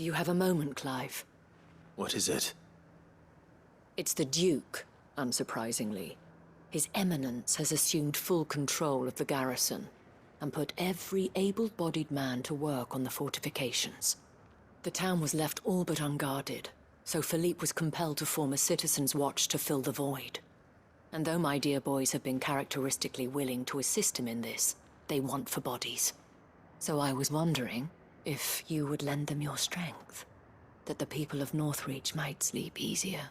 Do you have a moment, Clive? What is it? It's the Duke, unsurprisingly. His Eminence has assumed full control of the garrison and put every able-bodied man to work on the fortifications. The town was left all but unguarded, so Philippe was compelled to form a citizens' watch to fill the void. And though my dear boys have been characteristically willing to assist him in this, they want for bodies. So I was wondering if you would lend them your strength, that the people of Northreach might sleep easier,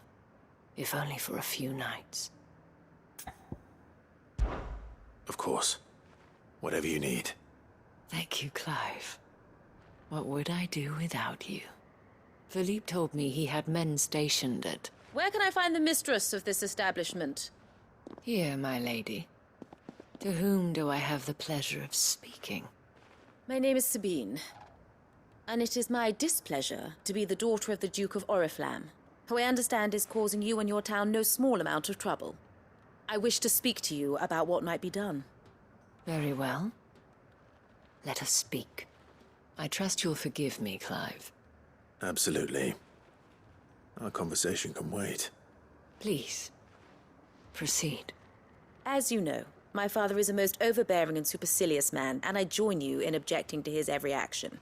if only for a few nights. Of course. Whatever you need. Thank you, Clive. What would I do without you? Philippe told me he had men stationed at... Where can I find the mistress of this establishment? Here, my lady. To whom do I have the pleasure of speaking? My name is Sabine, and it is my displeasure to be the daughter of the Duke of Oriflamme, who I understand is causing you and your town no small amount of trouble. I wish to speak to you about what might be done. Very well. Let us speak. I trust you'll forgive me, Clive. Absolutely. Our conversation can wait. Please, proceed. As you know, my father is a most overbearing and supercilious man, and I join you in objecting to his every action.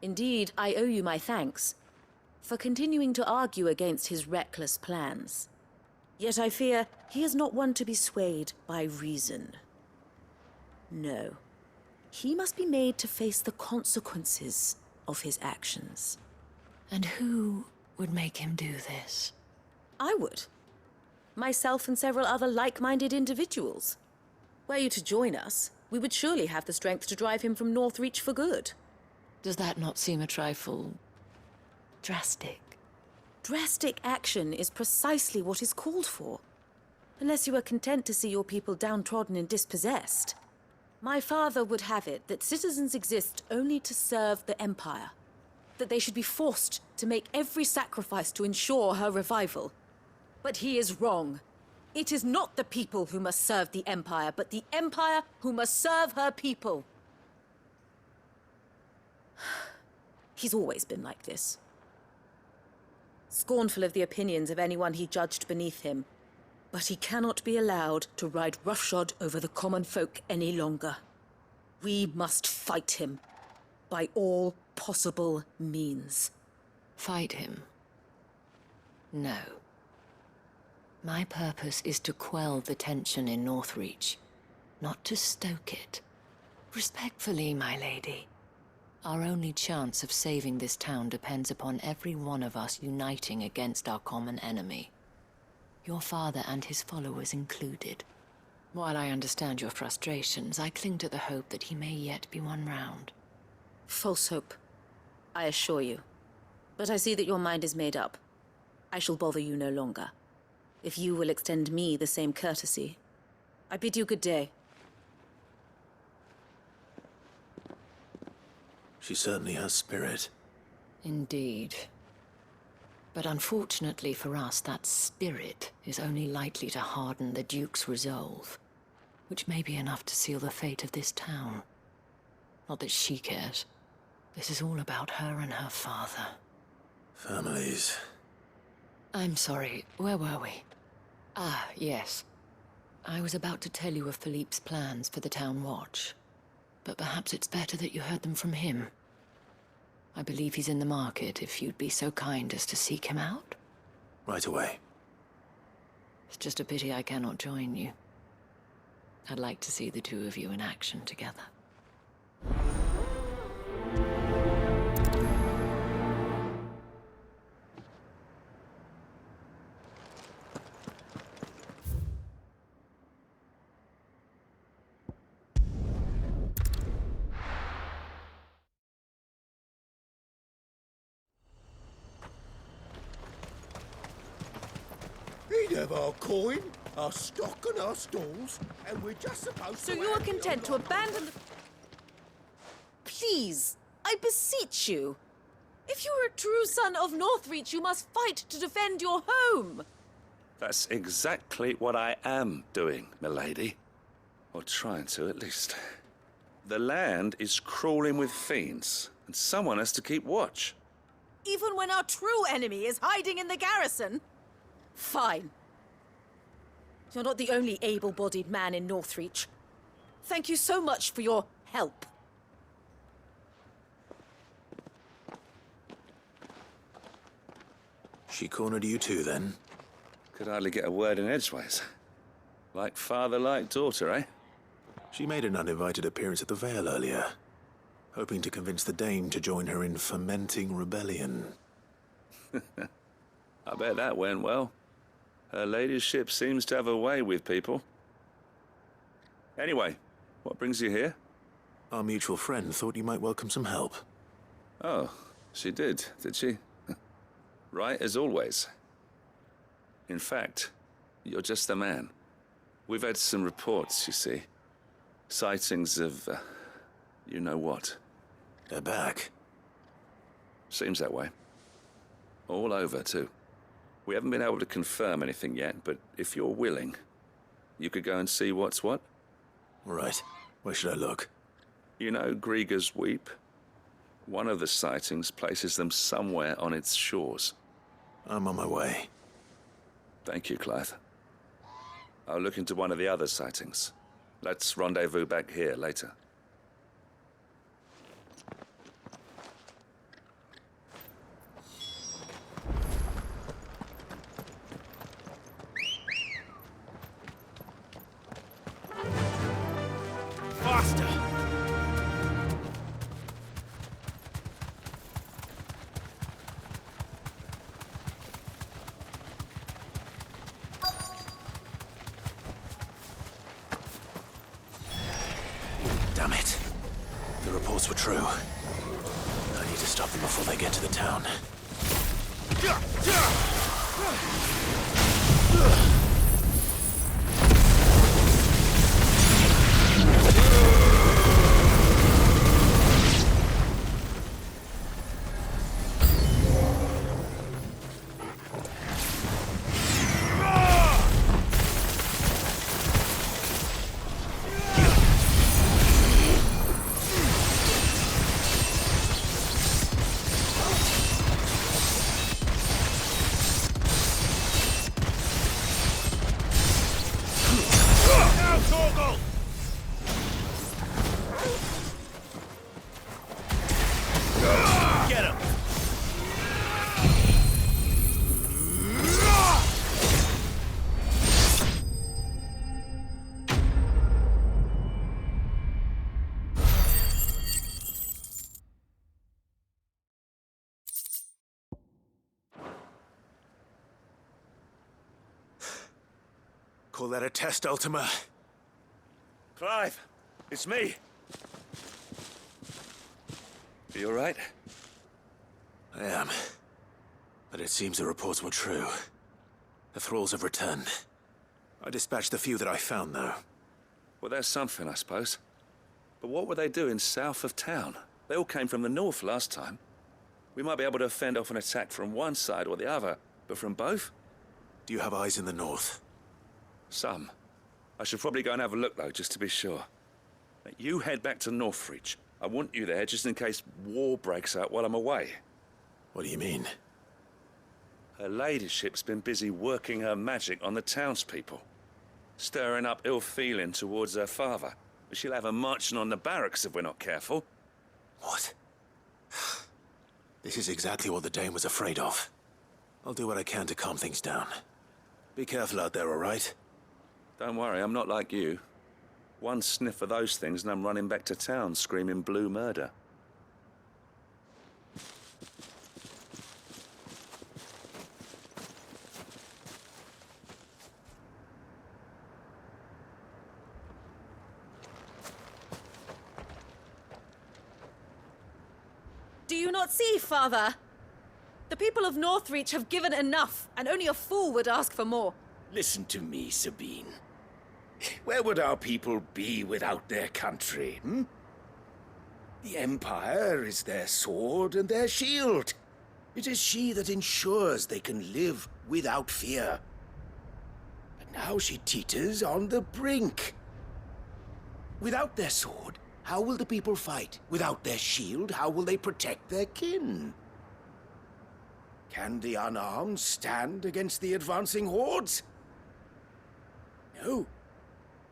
Indeed, I owe you my thanks for continuing to argue against his reckless plans. Yet I fear he is not one to be swayed by reason. No. He must be made to face the consequences of his actions. And who would make him do this? I would. Myself and several other like-minded individuals. Were you to join us, we would surely have the strength to drive him from Northreach for good. Does that not seem a trifle... drastic? Drastic action is precisely what is called for. Unless you are content to see your people downtrodden and dispossessed. My father would have it that citizens exist only to serve the Empire. That they should be forced to make every sacrifice to ensure her revival. But he is wrong. It is not the people who must serve the Empire, but the Empire who must serve her people. He's always been like this. Scornful of the opinions of anyone he judged beneath him. But he cannot be allowed to ride roughshod over the common folk any longer. We must fight him by all possible means. Fight him? No. My purpose is to quell the tension in Northreach, not to stoke it. Respectfully, my lady. Our only chance of saving this town depends upon every one of us uniting against our common enemy. Your father and his followers included. While I understand your frustrations, I cling to the hope that he may yet be won round. False hope, I assure you. But I see that your mind is made up. I shall bother you no longer. If you will extend me the same courtesy, I bid you good day. She certainly has spirit. Indeed. But unfortunately for us, that spirit is only likely to harden the Duke's resolve, which may be enough to seal the fate of this town. Not that she cares. This is all about her and her father. Families. I'm sorry, where were we? Ah, yes. I was about to tell you of Philippe's plans for the town watch, but perhaps it's better that you heard them from him. I believe he's in the market, if you'd be so kind as to seek him out. Right away. It's just a pity I cannot join you. I'd like to see the two of you in action together. He'd have our coin, our stock and our stalls, and we're just supposed to... So you are content to abandon the... Please, I beseech you. If you are a true son of Northreach, you must fight to defend your home. That's exactly what I am doing, milady. Or trying to, at least. The land is crawling with fiends, and someone has to keep watch. Even when our true enemy is hiding in the garrison? Fine. You're not the only able-bodied man in Northreach. Thank you so much for your help. She cornered you too, then? Could hardly get a word in edgeways. Like father, like daughter, eh? She made an uninvited appearance at the Vale earlier, hoping to convince the Dame to join her in fomenting rebellion. I bet that went well. Her ladyship seems to have a way with people. Anyway, what brings you here? Our mutual friend thought you might welcome some help. Oh, she did she? Right as always. In fact, you're just the man. We've had some reports, you see. Sightings of, you know what. They're back. Seems that way. All over, too. We haven't been able to confirm anything yet, but if you're willing, you could go and see what's what. Right. Where should I look? You know Grieger's Weep? One of the sightings places them somewhere on its shores. I'm on my way. Thank you, Clive. I'll look into one of the other sightings. Let's rendezvous back here later. Faster! Damn it. The reports were true. I need to stop them before they get to the town. Get him! Call that a test, Ultima? Clive, it's me. You all right? I am. But it seems the reports were true. The thralls have returned. I dispatched the few that I found, though. Well, that's something, I suppose. But what were they doing south of town? They all came from the north last time. We might be able to fend off an attack from one side or the other, but from both? Do you have eyes in the north? Some. I should probably go and have a look, though, just to be sure. You head back to Northreach. I want you there just in case war breaks out while I'm away. What do you mean? Her ladyship's been busy working her magic on the townspeople, stirring up ill feeling towards her father. But she'll have her marching on the barracks if we're not careful. What? This is exactly what the Dame was afraid of. I'll do what I can to calm things down. Be careful out there, all right? Don't worry, I'm not like you. One sniff of those things and I'm running back to town screaming blue murder. Do you not see, Father? The people of Northreach have given enough, and only a fool would ask for more. Listen to me, Sabine. Where would our people be without their country, The Empire is their sword and their shield. It is she that ensures they can live without fear. But now she teeters on the brink. Without their sword, how will the people fight? Without their shield, how will they protect their kin? Can the unarmed stand against the advancing hordes? No.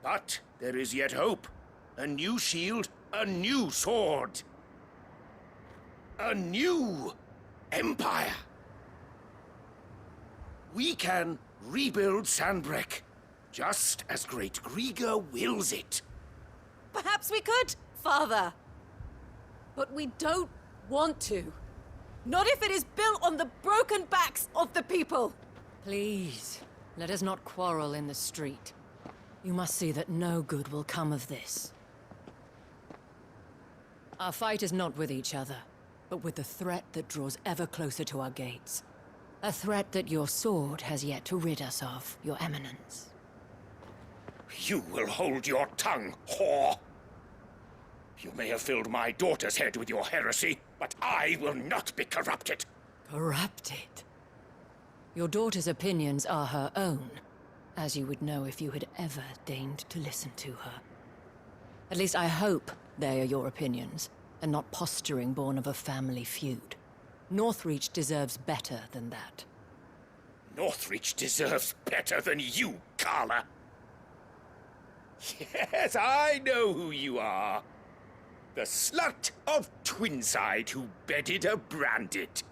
But there is yet hope. A new shield, a new sword. A new empire. We can rebuild Sandbreck, just as Great Grieger wills it. Perhaps we could, Father. But we don't want to. Not if it is built on the broken backs of the people. Please, let us not quarrel in the street. You must see that no good will come of this. Our fight is not with each other, but with the threat that draws ever closer to our gates. A threat that your sword has yet to rid us of, Your Eminence. You will hold your tongue, whore! You may have filled my daughter's head with your heresy, but I will not be corrupted. Corrupted? Your daughter's opinions are her own, as you would know if you had ever deigned to listen to her. At least I hope they are your opinions, and not posturing born of a family feud. Northreach deserves better than that. Northreach deserves better than you, Carla. Yes, I know who you are. The slut of Twinside who bedded a Branded.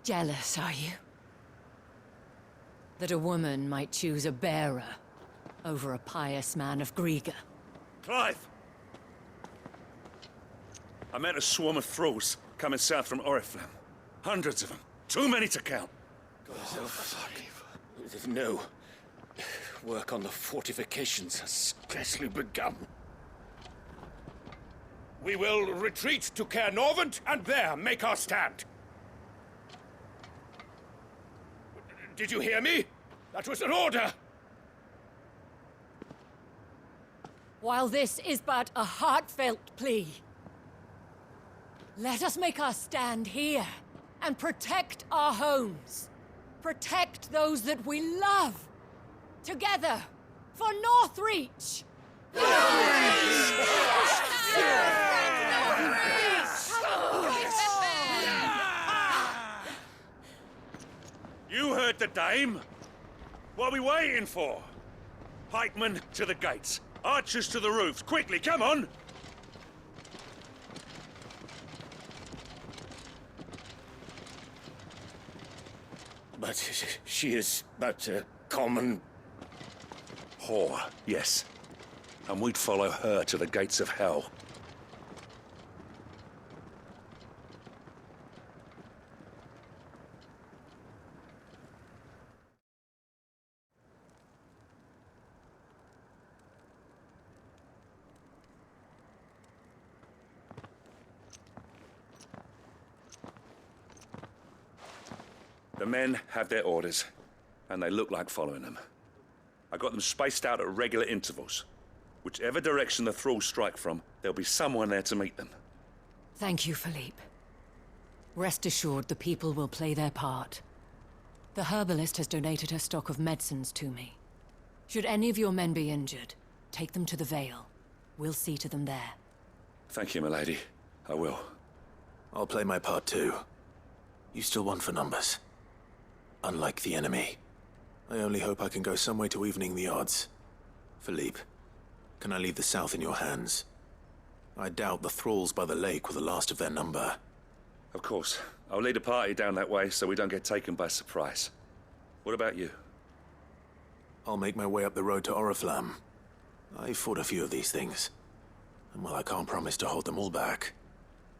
Jealous, are you? That a woman might choose a bearer over a pious man of Grieger. Clive! I met a swarm of thralls coming south from Oriflamme. Hundreds of them. Too many to count. No. Work on the fortifications has scarcely begun. We will retreat to Caer Norvent and there make our stand. Did you hear me? That was an order! While this is but a heartfelt plea, let us make our stand here and protect our homes. Protect those that we love. Together, for Northreach! You heard the dame. What are we waiting for? Pikemen to the gates. Archers to the roofs. Quickly, come on! But she is but a common... Whore, yes. And we'd follow her to the gates of hell. The men have their orders, and they look like following them. I got them spaced out at regular intervals. Whichever direction the thralls strike from, there'll be someone there to meet them. Thank you, Philippe. Rest assured the people will play their part. The herbalist has donated her stock of medicines to me. Should any of your men be injured, take them to the Vale. We'll see to them there. Thank you, milady. I will. I'll play my part too. You still one for numbers. Unlike the enemy. I only hope I can go some way to evening the odds. Philippe, can I leave the south in your hands? I doubt the thralls by the lake were the last of their number. Of course. I'll lead a party down that way so we don't get taken by surprise. What about you? I'll make my way up the road to Oriflamme. I fought a few of these things. And while I can't promise to hold them all back,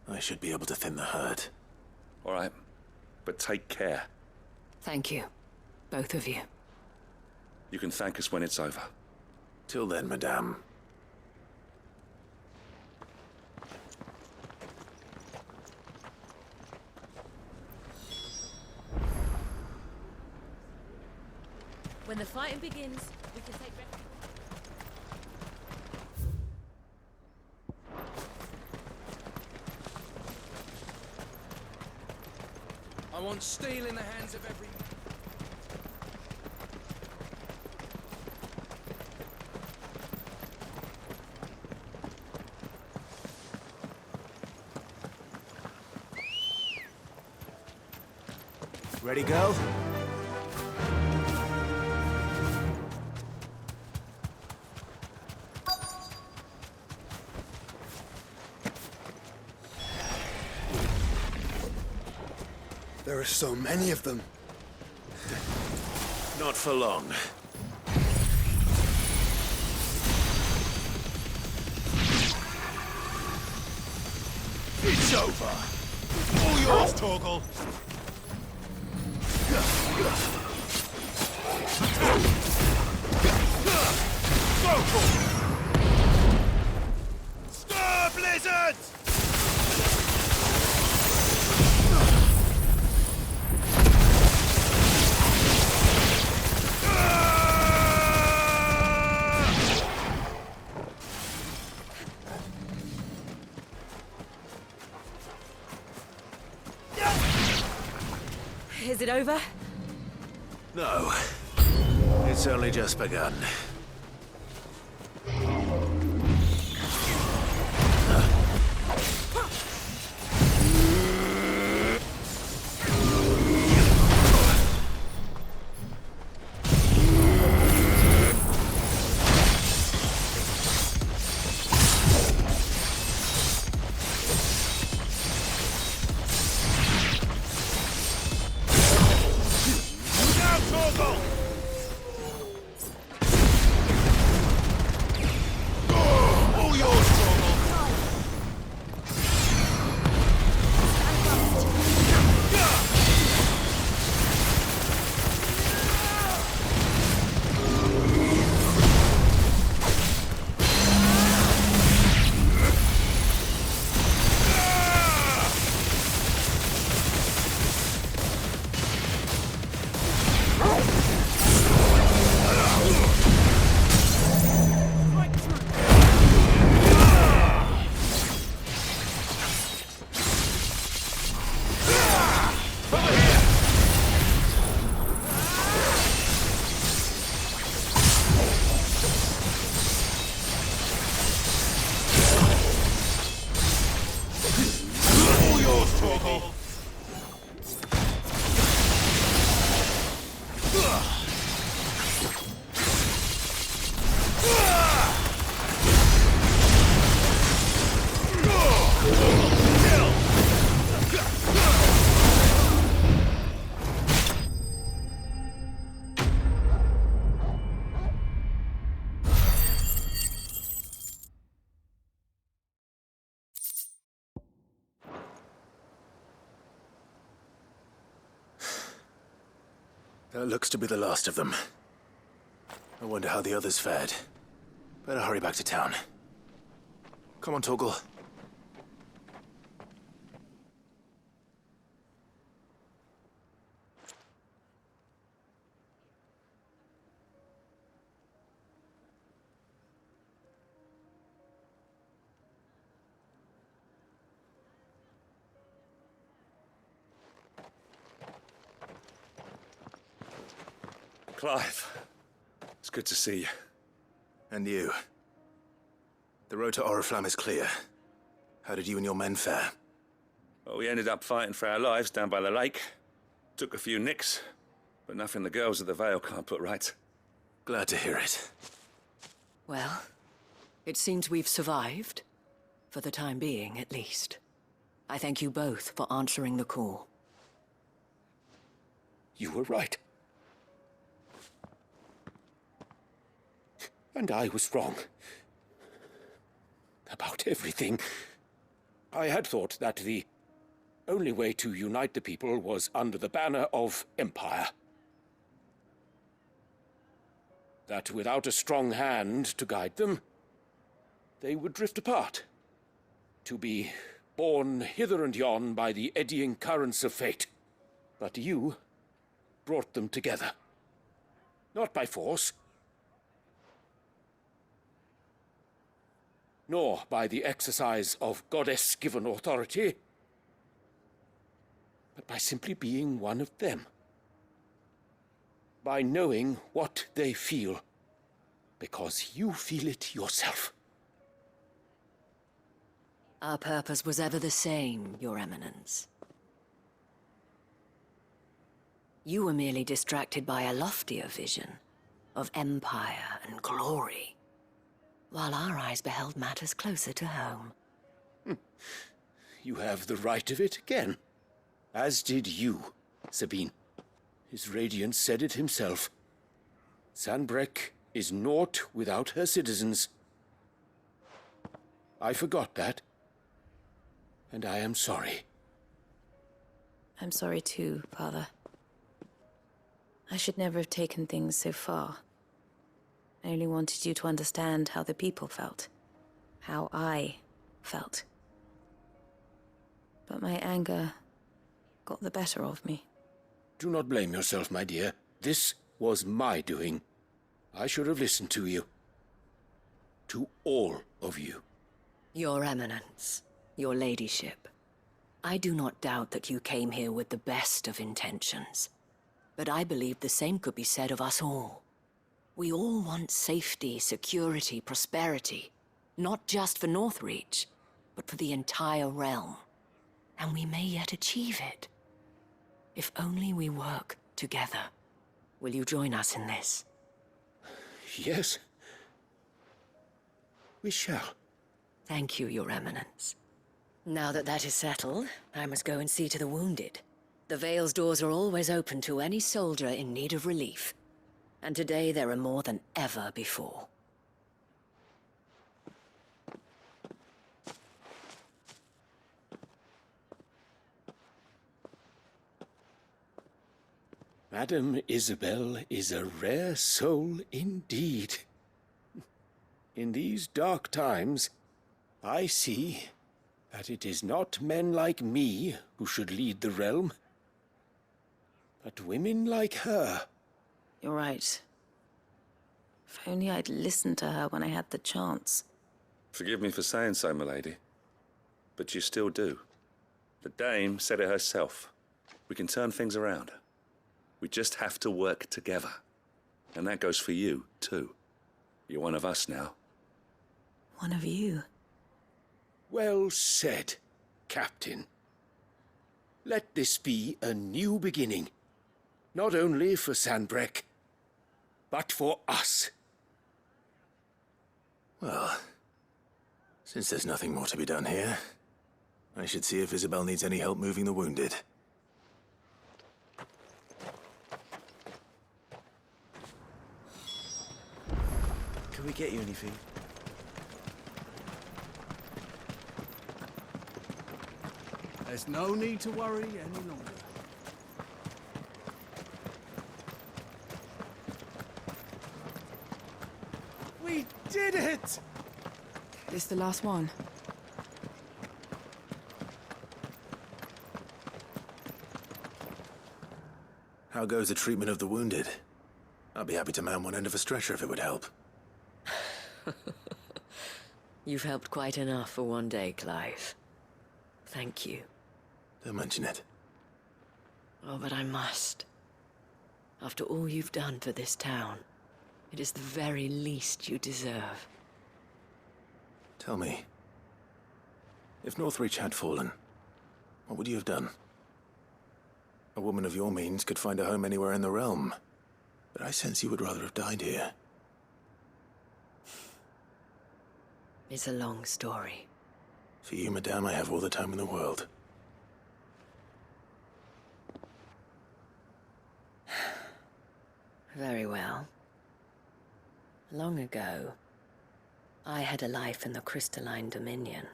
I should be able to thin the herd. All right. But take care. Thank you, both of you. You can thank us when it's over. Till then, madame. When the fighting begins, we can take... I want steel in the hands of every... Ready, go? There are so many of them. Not for long. It's over. All yours, Torgal. Go, Torgal! Stir, blizzards! Is it over? No. It's only just begun. That looks to be the last of them. I wonder how the others fared. Better hurry back to town. Come on, Torgal. Clive, it's good to see you. And you. The road to Oriflamme is clear. How did you and your men fare? Well, we ended up fighting for our lives down by the lake. Took a few nicks, but nothing the girls of the Vale can't put right. Glad to hear it. Well, it seems we've survived. For the time being, at least. I thank you both for answering the call. You were right. And I was wrong. About everything. I had thought that the only way to unite the people was under the banner of Empire. That without a strong hand to guide them, they would drift apart. To be borne hither and yon by the eddying currents of fate. But you brought them together. Not by force, nor by the exercise of goddess-given authority, but by simply being one of them. By knowing what they feel, because you feel it yourself. Our purpose was ever the same, Your Eminence. You were merely distracted by a loftier vision of empire and glory, while our eyes beheld matters closer to home. You have the right of it again. As did you, Sabine. His radiance said it himself. Sanbreque is naught without her citizens. I forgot that. And I am sorry. I'm sorry too, Father. I should never have taken things so far. I only wanted you to understand how the people felt. How I felt. But my anger got the better of me. Do not blame yourself, my dear. This was my doing. I should have listened to you. To all of you. Your Eminence, your Ladyship, I do not doubt that you came here with the best of intentions. But I believe the same could be said of us all. We all want safety, security, prosperity. Not just for Northreach, but for the entire realm. And we may yet achieve it. If only we work together. Will you join us in this? Yes. We shall. Thank you, Your Eminence. Now that that is settled, I must go and see to the wounded. The Vale's doors are always open to any soldier in need of relief. And today there are more than ever before. Madame Isabel is a rare soul indeed. In these dark times, I see that it is not men like me who should lead the realm, but women like her. You're right. If only I'd listened to her when I had the chance. Forgive me for saying so, milady, but you still do. The Dame said it herself. We can turn things around. We just have to work together. And that goes for you, too. You're one of us now. One of you. Well said, Captain. Let this be a new beginning. Not only for Sanbreque, but for us. Well, since there's nothing more to be done here, I should see if Isabel needs any help moving the wounded. Can we get you anything? There's no need to worry any longer. We did it! This the last one? How goes the treatment of the wounded? I'd be happy to man one end of a stretcher if it would help. You've helped quite enough for one day, Clive. Thank you. Don't mention it. Oh, but I must. After all you've done for this town, it is the very least you deserve. Tell me, if Northreach had fallen, what would you have done? A woman of your means could find a home anywhere in the realm, but I sense you would rather have died here. It's a long story. For you, madame, I have all the time in the world. Very well. Long ago, I had a life in the Crystalline Dominion.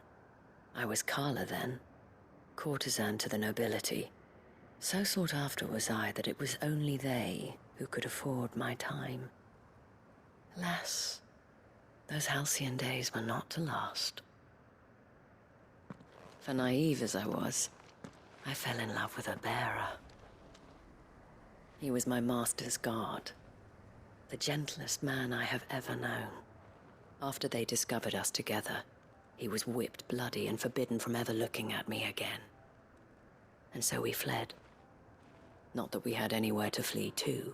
I was Carla then, courtesan to the nobility. So sought after was I that it was only they who could afford my time. Alas, those halcyon days were not to last. For naive as I was, I fell in love with a bearer. He was my master's guard, the gentlest man I have ever known. After they discovered us together, he was whipped bloody and forbidden from ever looking at me again. And so we fled. Not that we had anywhere to flee to.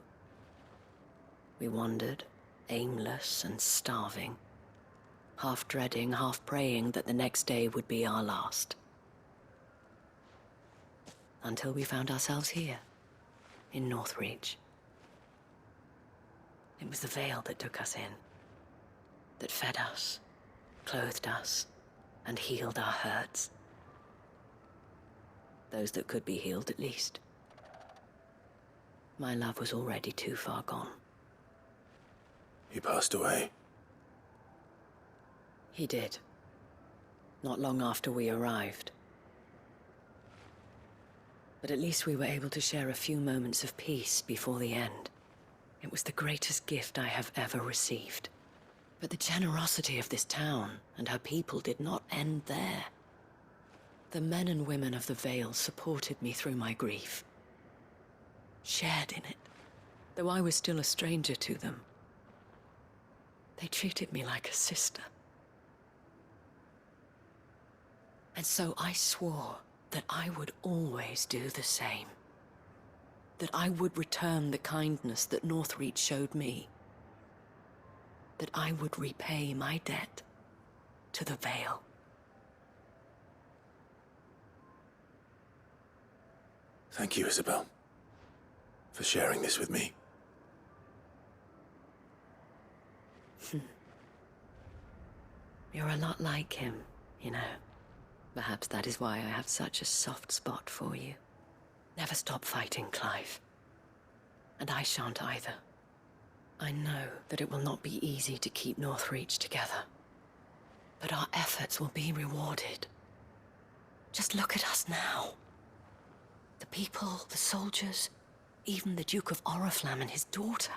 We wandered, aimless and starving, half dreading, half praying that the next day would be our last. Until we found ourselves here, in Northreach. It was the Vale that took us in, that fed us, clothed us, and healed our hurts. Those that could be healed, at least. My love was already too far gone. He passed away. He did. Not long after we arrived. But at least we were able to share a few moments of peace before the end. It was the greatest gift I have ever received. But the generosity of this town and her people did not end there. The men and women of the Vale supported me through my grief. Shared in it, though I was still a stranger to them. They treated me like a sister. And so I swore that I would always do the same. That I would return the kindness that Northreach showed me. That I would repay my debt to the Vale. Thank you, Isabel, for sharing this with me. You're a lot like him, you know. Perhaps that is why I have such a soft spot for you. Never stop fighting, Clive. And I shan't either. I know that it will not be easy to keep Northreach together. But our efforts will be rewarded. Just look at us now. The people, the soldiers, even the Duke of Oriflamme and his daughter.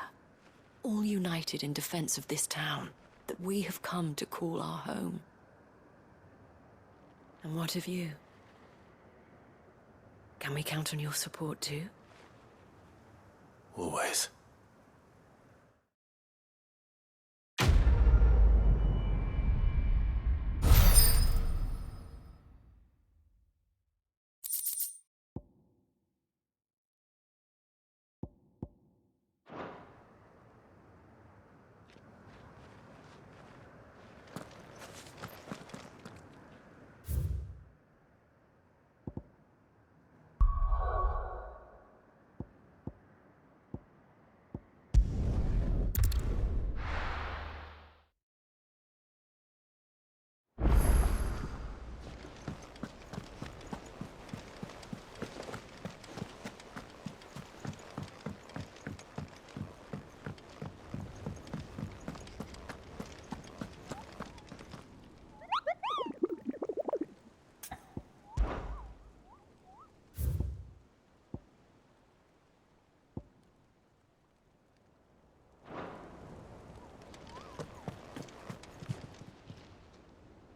All united in defense of this town that we have come to call our home. And what of you? Can we count on your support too? Always.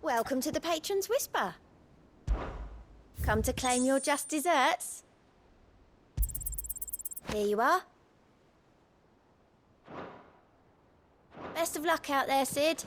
Welcome to the Patron's Whisper. Come to claim your just desserts? Here you are. Best of luck out there, Sid.